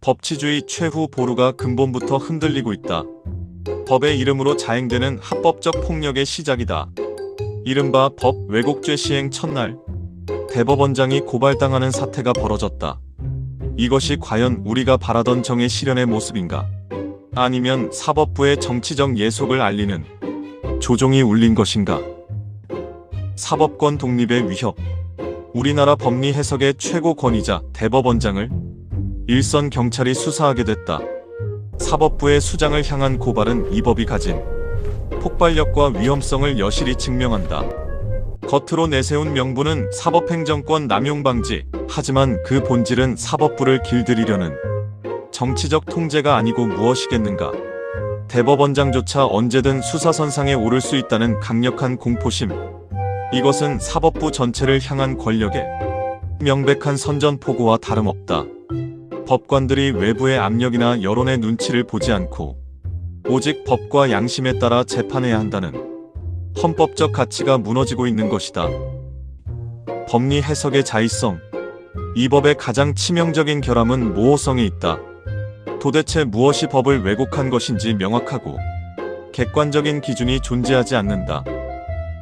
법치주의 최후 보루가 근본부터 흔들리고 있다. 법의 이름으로 자행되는 합법적 폭력의 시작이다. 이른바 법 왜곡죄 시행 첫날, 대법원장이 고발당하는 사태가 벌어졌다. 이것이 과연 우리가 바라던 정의 실현의 모습인가? 아니면 사법부의 정치적 예속을 알리는 조종이 울린 것인가? 사법권 독립의 위협. 우리나라 법리 해석의 최고 권위자 대법원장을 일선 경찰이 수사하게 됐다. 사법부의 수장을 향한 고발은 이 법이 가진 폭발력과 위험성을 여실히 증명한다. 겉으로 내세운 명분은 사법행정권 남용 방지, 하지만 그 본질은 사법부를 길들이려는 정치적 통제가 아니고 무엇이겠는가? 대법원장조차 언제든 수사선상에 오를 수 있다는 강력한 공포심. 이것은 사법부 전체를 향한 권력의 명백한 선전포고와 다름없다. 법관들이 외부의 압력이나 여론의 눈치를 보지 않고 오직 법과 양심에 따라 재판해야 한다는 헌법적 가치가 무너지고 있는 것이다. 법리 해석의 자의성. 이 법의 가장 치명적인 결함은 모호성에 있다. 도대체 무엇이 법을 왜곡한 것인지 명확하고 객관적인 기준이 존재하지 않는다.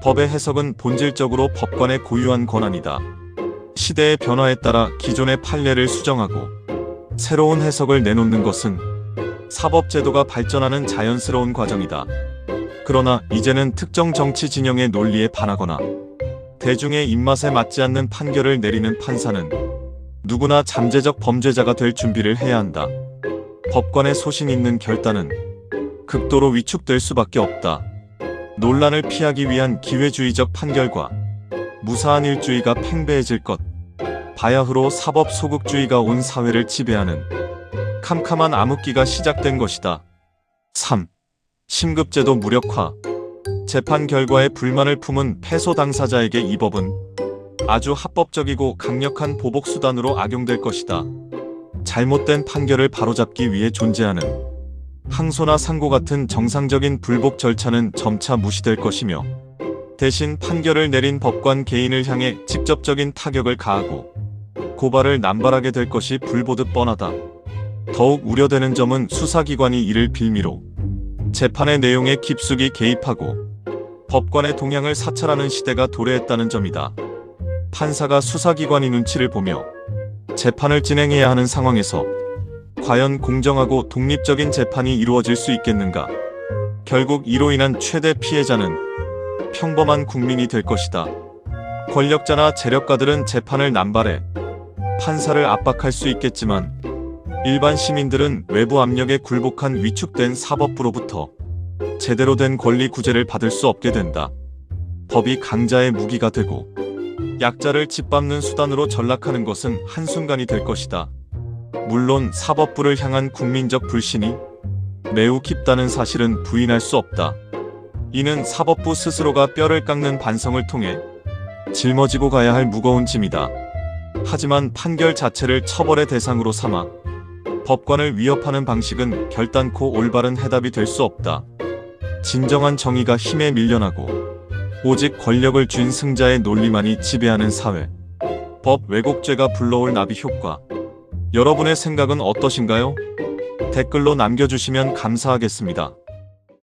법의 해석은 본질적으로 법관의 고유한 권한이다. 시대의 변화에 따라 기존의 판례를 수정하고 새로운 해석을 내놓는 것은 사법제도가 발전하는 자연스러운 과정이다. 그러나 이제는 특정 정치 진영의 논리에 반하거나 대중의 입맛에 맞지 않는 판결을 내리는 판사는 누구나 잠재적 범죄자가 될 준비를 해야 한다. 법관의 소신 있는 결단은 극도로 위축될 수밖에 없다. 논란을 피하기 위한 기회주의적 판결과 무사한 일주의가 팽배해질 것. 바야흐로 사법 소극주의가 온 사회를 지배하는 캄캄한 암흑기가 시작된 것이다. 3. 심급제도 무력화. 재판 결과에 불만을 품은 패소 당사자에게 이 법은 아주 합법적이고 강력한 보복수단으로 악용될 것이다. 잘못된 판결을 바로잡기 위해 존재하는 항소나 상고 같은 정상적인 불복 절차는 점차 무시될 것이며 대신 판결을 내린 법관 개인을 향해 직접적인 타격을 가하고 고발을 남발하게 될 것이 불보듯 뻔하다. 더욱 우려되는 점은 수사기관이 이를 빌미로 재판의 내용에 깊숙이 개입하고 법관의 동향을 사찰하는 시대가 도래했다는 점이다. 판사가 수사기관의 눈치를 보며 재판을 진행해야 하는 상황에서 과연 공정하고 독립적인 재판이 이루어질 수 있겠는가? 결국 이로 인한 최대 피해자는 평범한 국민이 될 것이다. 권력자나 재력가들은 재판을 남발해 판사를 압박할 수 있겠지만 일반 시민들은 외부 압력에 굴복한 위축된 사법부로부터 제대로 된 권리 구제를 받을 수 없게 된다. 법이 강자의 무기가 되고 약자를 짓밟는 수단으로 전락하는 것은 한순간이 될 것이다. 물론 사법부를 향한 국민적 불신이 매우 깊다는 사실은 부인할 수 없다. 이는 사법부 스스로가 뼈를 깎는 반성을 통해 짊어지고 가야 할 무거운 짐이다. 하지만 판결 자체를 처벌의 대상으로 삼아 법관을 위협하는 방식은 결단코 올바른 해답이 될 수 없다. 진정한 정의가 힘에 밀려나고 오직 권력을 쥔 승자의 논리만이 지배하는 사회. 법 왜곡죄가 불러올 나비 효과. 여러분의 생각은 어떠신가요? 댓글로 남겨주시면 감사하겠습니다.